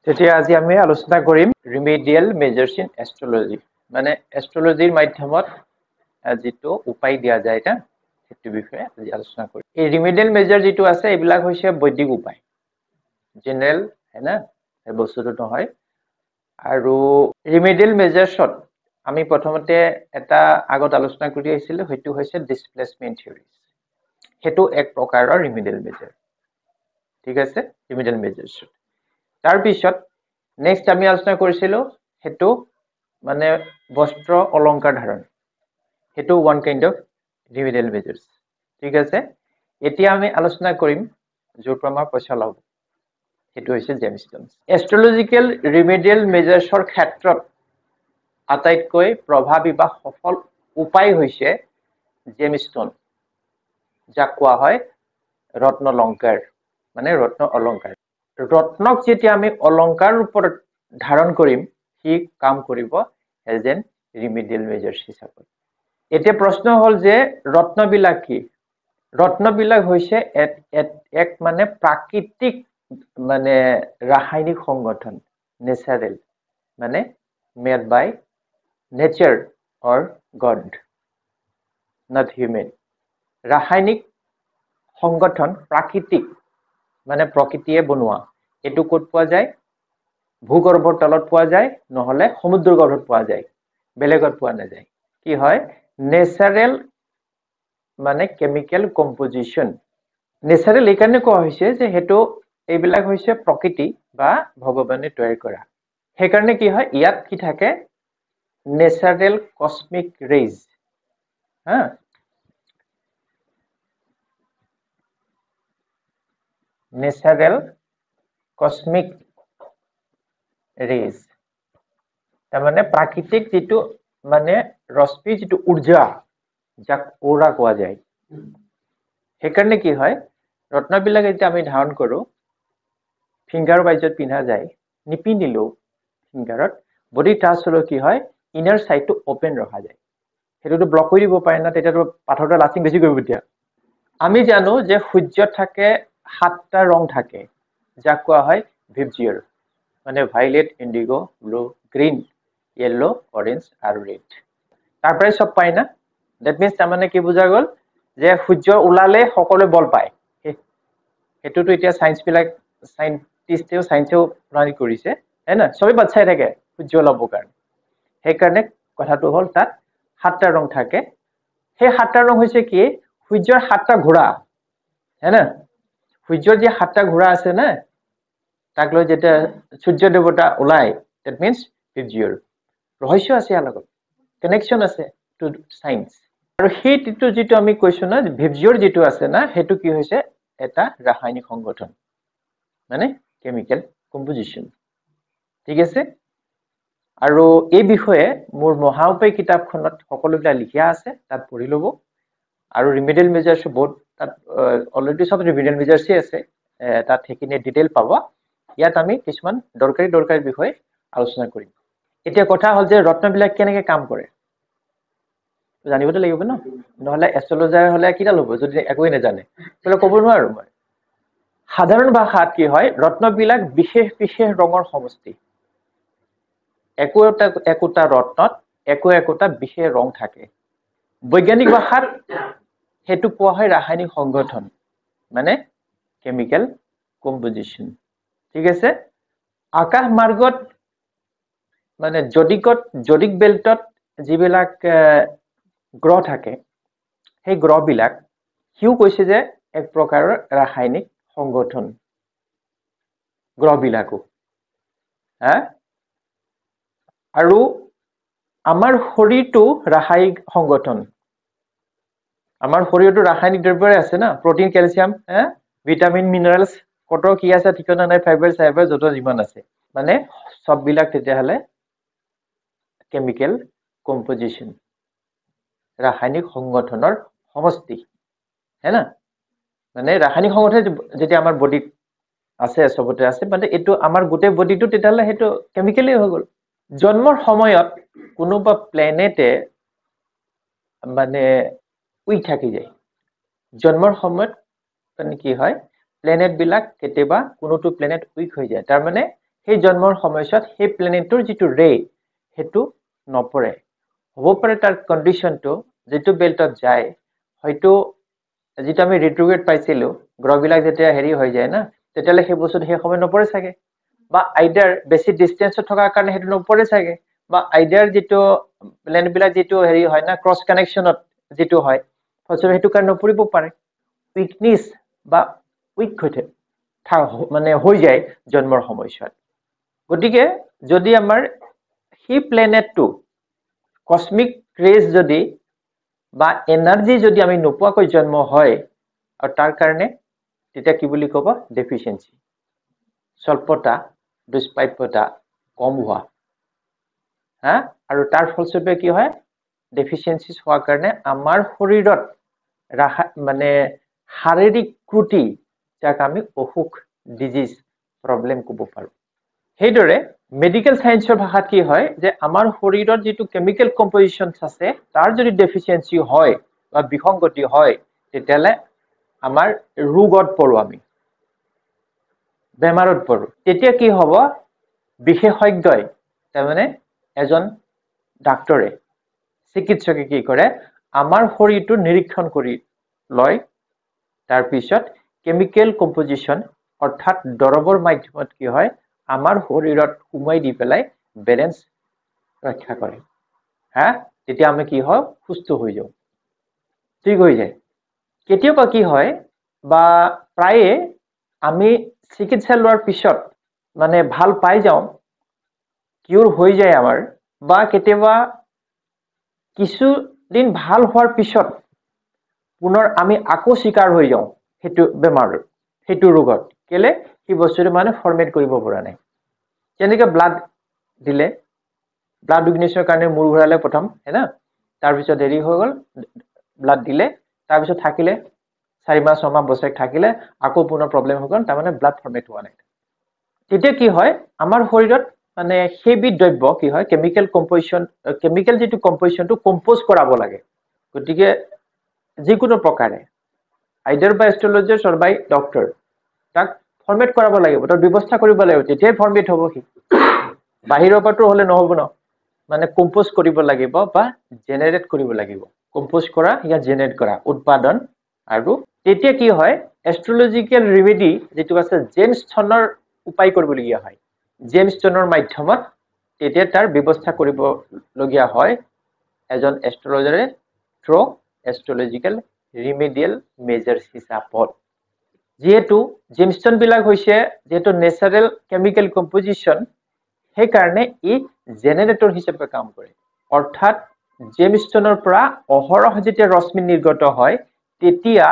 তেতিয়া আজি আমি আলোচনা কৰিম ৰিমেডিয়েল মেজাৰ্ছ ইন এষ্ট্ৰলজি মানে এষ্ট্ৰলজিৰ মাধ্যমত যেটো উপায় দিয়া যায় এটা সেইটো বিষয়ে আজি আলোচনা কৰিম এই ৰিমেডিয়েল মেজাৰ যেটো আছে এইবিলাক হৈছে বৈদিক উপায় জেনাৰেল হেনা এই বস্তুটো নহয় আৰু ৰিমেডিয়েল মেজাৰ্ছত আমি প্ৰথমতে এটা আগত আলোচনা কৰি আহিছিল সেইটো হৈছে ডিসপ্লেসমেন্ট থিওৰি হেতু এক প্ৰকাৰৰ ৰিমেডিয়েল মেজাৰ ঠিক আছে ৰিমেডিয়েল মেজাৰ্ছ তাৰ পিছত নেক্সট আমি আলোচনা কৰিছিলো হেতু মানে বস্ত্ৰ অলংকাৰ ধাৰণ হেতু one kind of remedial measures ঠিক আছে এতিয়া আমি আলোচনা কৰিম যোৰ পৰা পইচা লাভ হেতু হৈছে জেমস্টোনছ এষ্ট্ৰলজিক্যাল ৰিমেডিয়েল মেজাৰ্ছৰ ক্ষেত্ৰত আটাইতকৈ প্ৰভাৱী বা সফল উপায় হৈছে জেমস্টোন যাক কোৱা হয় ৰত্ন অলংকাৰ মানে ৰত্ন অলংকাৰ ৰত্নক যেতিয়া আমি অলংকাৰ ওপৰত ধাৰণ কৰিম কি কাম কৰিব এজ এন ৰিমেডিয়েল মেজাৰ্ছ হিচাপে এতিয়া প্ৰশ্ন হল যে ৰত্নবিলাক কি ৰত্নবিলাক হৈছে এক মানে প্ৰাকৃতিক মানে ৰাসায়নিক সংগঠন নেচাৰেল মানে made by nature or God not human ৰাসায়নিক সংগঠন প্ৰাকৃতিক মানে প্ৰকৃতিয়ে বনোৱা এটো ক'ত পোৱা যায় ভূগৰ্ভৰ তলত পোৱা যায় নহলে সমুদ্ৰ গৰ্ভত পোৱা যায় বেলেগত পোৱা নাযায় কি হয় নেচাৰেল মানে কেমিক্যাল কম্পোজিশন নেচাৰেল এইকাৰণে কোৱা হৈছে যে হেতু এইবিলাক হৈছে প্ৰকৃতি বা ভগৱানে তৈয়াৰ কৰা সেইকাৰণে কি হয় ইয়াত কি থাকে নেচাৰেল কসমিক ৰেজ হা নেচাৰেল কসমিক ৰেজ তাৰ মানে প্ৰাকৃতিক যেটো মানে ৰশ্মি যেটো ঊৰ্জা যাক ওৰা কোৱা যায় সেইকাৰণে কি হয় ৰত্নবিলাক যেতিয়া আমি ধাৰণ কৰো ফিংগাৰ বাইজত পিন্ধা যায় নিপিন্ধিলো ফিংগাৰত বডি টাচ হলো কি হয় ইনাৰ সাইডটো ওপেন ৰখা যায় হেতুটো ব্লক কৰি দিব পাৰে না তেতিয়াটো পাথৰটো লাস্টিং বেছি কৰিব দিয়া আমি জানো যে সূৰ্য থাকে সাতটা ৰং থাকে যাক কোৱা হয় ভিপজিয়ৰ মানে violet indigo blue green yellow orange আৰু red তাৰ পৰাই সব পায় না দ্যাট মিন্স তাৰ মানে কি বুজা গল যে সূৰ্য ওলালে সকলো বল পায় হেতুটো এতিয়া সায়েন্স বিলাক সায়েন্টিস্টেও সায়েন্সেও প্ৰণালী কৰিছে হেনা সবে বাচ্চাই থাকে সূৰ্য ওলাবৰ কাৰণে সেইকাৰণে কথাটো হল তাত সাতটা ৰং থাকে সেই সাতটা ৰং হৈছে কি সূৰ্যৰ সাতটা ঘোৰা হেনা সূৰ্যৰ যে সাতটা ঘোৰা আছে না তাক লৈ যেটা সূৰ্য দেৱতা ওলাই দ্যাট মিন্স ভিপজিয়ৰ ৰহস্য আছে ইয়াৰ লগত কানেকশন আছে টু সায়েন্স আৰু হেইটো যেটো আমি কৈছো না ভিপজিয়ৰ যেটো আছে না হেতু কি হৈছে এটা ৰাসায়নিক সংগঠন মানে কেমিক্যাল কম্পোজিশন ঠিক আছে আৰু এই বিষয়ে মোৰ মহাউপায় কিতাপখনত সকলোবিলাক লিখা আছে তাত পঢ়ি লব আৰু ৰিমেডিয়েল মেজাৰ্ছ বহুত তাত অলৰেডি সব ৰিমেডিয়েল মেজাৰ্ছই আছে তাত হেকিনে ডিটেইল পাব ইয়াত আমি কিছুমান দৰকাৰী বিষয় আলোচনা কৰিম এতিয়া কথা হল যে ৰত্নবিলাক কেনেকৈ কাম কৰে জানিবতো লাগিব ন নহলে এষ্ট্ৰলজাৰ হলে কিডাল হ'ব যদি একোই নাজানে তেলে ক'ব নোৱাৰো মই সাধাৰণ ভাষাত কি হয় ৰত্নবিলাক বিশেষ ৰঙৰ সমষ্টি একোটা ৰত্নত একোটা বিশেষ ৰং থাকে বৈজ্ঞানিক ভাষাত হেতু কোৱা হয় ৰাসায়নিক সংগঠন মানে কেমিক্যাল কম্পোজিশন ঠিক আছে আকাশ মাৰ্গত মানে জডিক বেল্টত যিবিলাক গ্ৰহ থাকে সেই গ্ৰহবিলাক কিউ কৈছে যে এক প্ৰকাৰৰ ৰাসায়নিক সংগঠন গ্ৰহবিলাকো হা আৰু আমাৰ শৰীৰটো ৰাসায়নিক সংগঠন আমাৰ শৰীৰটো ৰাসায়নিক দ্ৰব্যৰে আছে না প্ৰটিন ক্যালসিয়াম ভিটামিন মিনাৰেলস কত কি আছে ঠিকনা নাই ফাইবাৰ যত যিমান আছে মানে সব বিলাক তেতিয়া হলে কেমিক্যাল কম্পোজিশন ৰাসায়নিক সংগঠনৰ সমষ্টি হেনা মানে ৰাসায়নিক সংগঠন যেতিয়া আমাৰ বডিত আছে সবতে আছে মানে এটো আমাৰ গোটে বডিটো তেতিয়ালে হেতু কেমিক্যালি হৈ গল জন্মৰ সময়ত কোনোবা প্ল্যানেটে মানে উইক থাকি যায় জন্মৰ সময়ত মানে কি হয় প্ল্যানেট বিলাক কেতিয়াবা কোনোটো প্ল্যানেট উইক হৈ যায় তাৰ মানে সেই জন্মৰ সময়ত সেই প্লেনেটৰ যেটো ৰে হেতু নপৰে হ'ব পাৰে তাৰ কন্ডিশনটো যেটো বেল্টত যায় হয়তো যেটো আমি ৰিট্ৰোগ্ৰেড পাইছিলো গ্ৰহবিলাক যেতিয়া হেৰি হৈ যায় না তেতিয়ালে সেই বস্তুটো সেই সময় নপৰে চাগে বা আইডাৰ বেছি ডিসটেন্সত থকাৰ কাৰণে হেতু নপৰে চাগে বা আইডাৰ যেটো প্লেনেটবিলাক যেটো হেৰি হয় না ক্ৰছ কানেকশনত যেটো হয় ফলস্বৰূপে হেতু কাৰণ নপৰিব পাৰে উইকনেস বা উইক হৈতে মানে হৈ যায় জন্মৰ সময়ত গতিকে যদি আমাৰ সেই প্লেনেটটো কসমিক ৰেজ যদি বা এনাৰ্জি যদি আমি নোপোৱাকৈ জন্ম হয় আৰু তাৰ কাৰণে তেতিয়া কি বুলি ক'ব ডেফিচিয়েন্সি স্বল্পতা দুষ্প্ৰাপ্যতা কম হোৱা হা আৰু তাৰ ফলস্বৰূপে কি হয় ডেফিচিয়েন্সি হোৱাৰ কাৰণে আমাৰ শৰীৰত মানে শাৰীৰিক ত্ৰুটি যাক আমি অসুখ ডিজিজ প্ৰবলেম ক'ব পাৰো সেইদৰে মেডিকেল সায়েন্সৰ ভাষাত কি হয় যে আমাৰ শৰীৰত যেটো কেমিক্যাল কম্পোজিশনছ আছে তাৰ যদি ডেফিচিয়েন্সি হয় বা বিসংগতি হয় তেতিয়ালে আমাৰ ৰোগত পৰো আমি বেমাৰত পৰো তেতিয়া কি হ'ব বিশেষজ্ঞই তাৰমানে এজন ডাক্তৰে চিকিৎসকে কি কৰে আমাৰ শৰীৰটো নিৰীক্ষণ কৰি লয় তাৰ পিছত কেমিক্যাল কম্পোজিশন অৰ্থাৎ দৰবৰ মাধ্যমত কি হয় আমাৰ শৰীৰত সুমাই দি পেলাই বেলেন্স ৰক্ষা কৰে হা তেতিয়া আমি কি হয় সুস্থ হৈ যাও ঠিক হৈ যায় কেতিয়াবা কি হয় বা প্ৰায়ে আমি চিকিৎসা লোৱাৰ পিছত মানে ভাল পাই যাও কিউৰ হৈ যায় আমাৰ বা কেতিয়াবা কিছু দিন ভাল হোৱাৰ পিছত পুনৰ আমি আকৌ শিকাৰ হৈ যাও হেতু বেমাৰ হেতু ৰোগত কেলে কি বস্তুটো মানে ফৰমেট কৰিব পৰা নাই যেনেকৈ ব্লাড দিলে ব্লাড ডোনেশ্যনৰ কাৰণে মূৰ ঘূৰালে প্ৰথম হেনা তাৰ পিছত দেৰি হৈ গল ব্লাড দিলে তাৰ পিছত থাকিলে 4 মাহ 6 মাহ বছৰ থাকিলে আকৌ পুনৰ প্ৰবলেম হৈ গল তাৰ মানে ব্লাড ফৰমেট হোৱা নাই তেতিয়া কি হয় আমাৰ শৰীৰত মানে হেভি দ্ৰব্য কি হয় কেমিক্যাল কম্পোজিশন কেমিক্যাল যেটো কম্পোজিশনটো কম্পোজ কৰাব লাগে গতিকে যিকোনো প্ৰকাৰে আইডাৰ বাই এস্ট্ৰোলজাৰ অৰ বাই ডক্টৰ তাক ফৰমেট কৰাব লাগিব তাৰ ব্যৱস্থা কৰিব লাগিব তেতিয়াই ফৰমেট হ'ব কি বাহিৰৰ পৰাটো হলে নহব ন মানে কম্পোজ কৰিব লাগিব বা জেনাৰেট কৰিব লাগিব কম্পোজ কৰা ইয়া জেনাৰেট কৰা উৎপাদন আৰু তেতিয়া কি হয় এস্ট্ৰোলজিক্যাল ৰেমেডি যেটো আছে জেমষ্টনৰ উপায় কৰিবলগীয়া হয় জেমষ্টনৰ মাধ্যমত তেতিয়া তাৰ ব্যৱস্থা কৰিব লগিয়া হয় এজন এস্ট্ৰোলজাৰে থ্ৰু এস্ট্ৰোলজিক্যাল ৰেমেডিয়েল মেজাৰ্স হিচাপত যেহেতু জেমষ্টন বিলাক হৈছে যেটো ন্যাচাৰাল কেমিক্যাল কম্পোজিশন সেই কাৰণে ই জেনাৰেটৰ হিচাপে কাম কৰে অৰ্থাৎ জেমষ্টনৰ পৰা অহৰহ যেতিয়া ৰশ্মি নিৰ্গত হয় তেতিয়া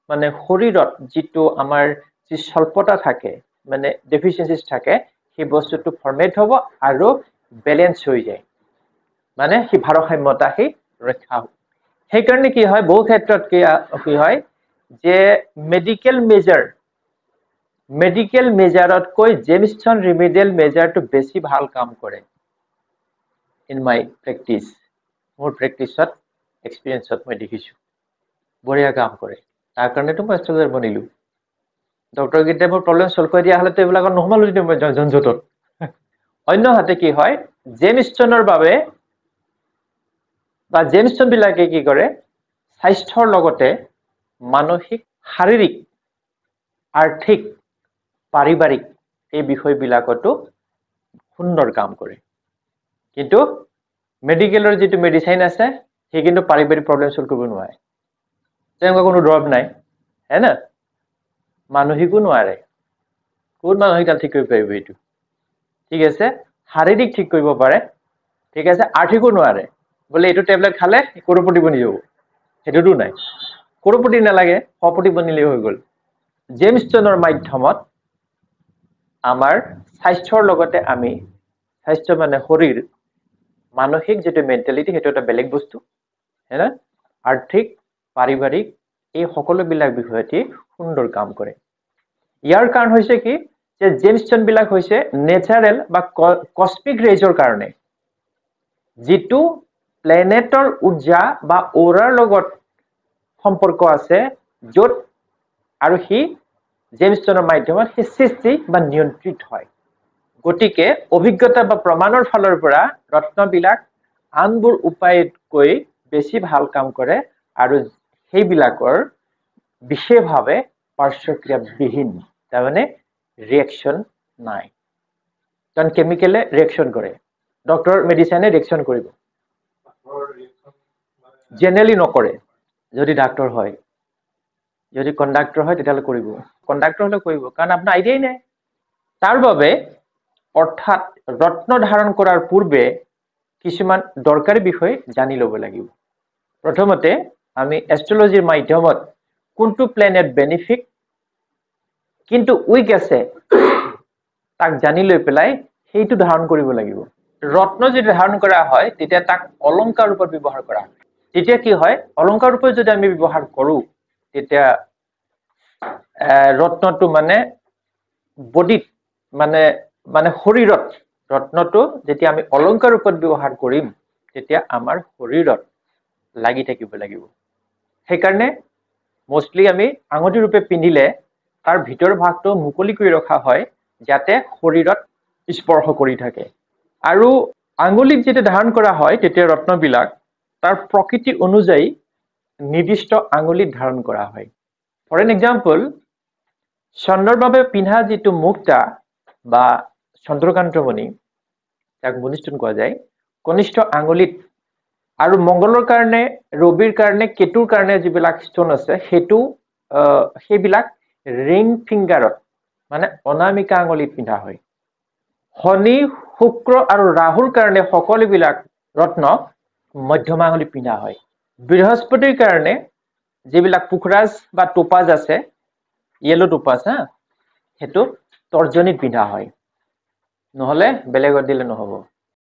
মানে শৰীৰত যেটো আমাৰ যে স্বল্পতা থাকে মানে ডেফিচিয়েন্সিছ থাকে সেই বস্তুটো ফৰমেট হ'ব আৰু বেলেন্স হৈ যায় মানে হি ভাৰসাম্যতা হি ৰক্ষা হ'ব সেই কাৰণে কি হয় বহু ক্ষেত্ৰত কি হয় যে মেডিকেল মেজাৰত কৈ জেমষ্টন ৰেমেডিয়েল মেজাৰটো বেছি ভাল কাম কৰে ইন মাই প্ৰেক্টিস মোৰ প্ৰেক্টিসত এক্সপেৰিয়েন্সত মই দেখিছো বঢ়িয়া কাম কৰে তাৰ কাৰণেতো মই এস্ট্ৰোলজাৰ বনিলো ডক্টৰ গিতে মোৰ প্ৰবলেম সলভ কৰি দিয়া হলে তেবিলাকৰ নহমালো যদি মই জনজটত অন্য হাতে কি হয় জেমষ্টনৰ বাবে বা জেমষ্টন বিলাকে কি কৰে স্বাস্থ্যৰ লগতে মানসিক শাৰীৰিক আৰ্থিক পাৰিবাৰিক এই বিষয়বিলাকতো সুন্দৰ কাম কৰে কিন্তু মেডিকেলৰ যেটো মেডিসাইন আছে হে কিন্তু পাৰিবাৰিক প্ৰবলেম সলভ কৰিব নোৱাৰে তেনেকুৱা কোনো দৰব নাই হেনা মানসিকো নোৱাৰে কোন মানসিক ঠিক কৰিব পাৰিব এইটো ঠিক আছে শাৰীৰিক ঠিক কৰিব পাৰে ঠিক আছে আৰ্থিকো নোৱাৰে বলে এইটো টেবলেট খালে কৰপটি বনি যাব হেতুটো নাই কৰপটি নালাগে সপটি বনিলে হৈ গল জেমষ্টনৰ মাধ্যমত আমাৰ স্বাস্থ্যৰ লগতে আমি স্বাস্থ্য মানে শৰীৰ মানসিক যেটো মেন্টালিটি হেতু এটা বেলেগ বস্তু হেনা আৰ্থিক পাৰিবাৰিক এই সকলো বিলাক বিষয়তে সুন্দৰ কাম কৰে ইয়াৰ কাৰণ হৈছে কি যে জেমষ্টন বিলাক হৈছে নেচাৰেল বা কসমিক ৰেজৰ কাৰণে যেটো প্লেনেটৰ উৰ্জা বা অৰাৰ লগত সম্পৰ্ক আছে যত আৰু হি জেমষ্টনৰ মাধ্যমত হি সৃষ্টি বা নিয়ন্ত্ৰিত হয় গতিকে অভিজ্ঞতা বা প্ৰমাণৰ ফালৰ পৰা ৰত্নবিলাক আনবোৰ উপায়তকৈ বেছি ভাল কাম কৰে আৰু সেইবিলাকৰ বিশেষভাৱে পাৰ্শ্বক্ৰিয়াবিহীন তাৰমানে ৰিয়েকশ্যন নাই কাৰণ কেমিকেলে ৰিয়েকশ্যন কৰে ডক্টৰ মেডিচিনে ৰিয়েকশ্যন কৰিব জেনেৰেলি নকৰে যদি ডাক্তৰ হয় যদি কণ্ডাক্টৰ হয় তেতিয়াহ'লে কৰিব কণ্ডাক্টৰ হলে কৰিব কাৰণ আপোনাৰ আইডিয়াই নাই তাৰ বাবে অৰ্থাৎ ৰত্ন ধাৰণ কৰাৰ পূৰ্বে কিছুমান দৰকাৰী বিষয় জানি ল'ব লাগিব প্ৰথমতে আমি এষ্ট্ৰলজিৰ মাধ্যমত কোনটো প্লেনেট বেনিফিক কিন্তু উইক আছে তাক জানি লৈ পেলাই সেইটো ধাৰণ কৰিব লাগিব ৰত্ন যদি ধাৰণ কৰা হয় তেতিয়া তাক অলংকাৰ ৰূপত ব্যৱহাৰ কৰা হয় তেতিয়া কি হয় অলংকাৰ ৰূপত যদি আমি ব্যৱহাৰ কৰো তেতিয়া ৰত্নটো মানে বডিত মানে মানে শৰীৰত ৰত্নটো যেতিয়া আমি অলংকাৰ ৰূপত ব্যৱহাৰ কৰিম তেতিয়া আমাৰ শৰীৰত লাগি থাকিব লাগিব সেইকাৰণে মোষ্টলি আমি আঙুঠি ৰূপে পিন্ধিলে তাৰ ভিতৰ ভাগটো মুকলি কৰি ৰখা হয় যাতে শৰীৰত স্পৰ্শ কৰি থাকে আৰু আঙুলিত যেতিয়া ধাৰণ কৰা হয় তেতিয়া ৰত্নবিলাক তাৰ প্ৰকৃতি অনুযায়ী নিৰ্দিষ্ট আঙুলিত ধাৰণ কৰা হয় ফৰ এন এক্সাম্পল চন্দ্ৰৰ বাবে পিন্ধা যিটো মুক্তা বা চন্দ্ৰকান্তমণি তাক মুনিষ্টন কোৱা যায় কনিষ্ঠ আঙুলিত আৰু মংগলৰ কাৰণে ৰবিৰ কাৰণে কেতুৰ কাৰণে যিবিলাক ষ্টন আছে সেইবিলাক ৰিং ফিংগাৰত মানে অনামিকা আঙুলিত পিন্ধা হয় শনি শুক্ৰ আৰু ৰাহুৰ কাৰণে সকলোবিলাক ৰত্ন মধ্যমা আঙুলিত পিন্ধা হয় বৃহস্পতিৰ কাৰণে যিবিলাক পুখৰাজ বা টোপাজ আছে ইয়েলো টোপাজ সেইটো তৰ্জনীত পিন্ধা হয় নহলে বেলেগত দিলে নহব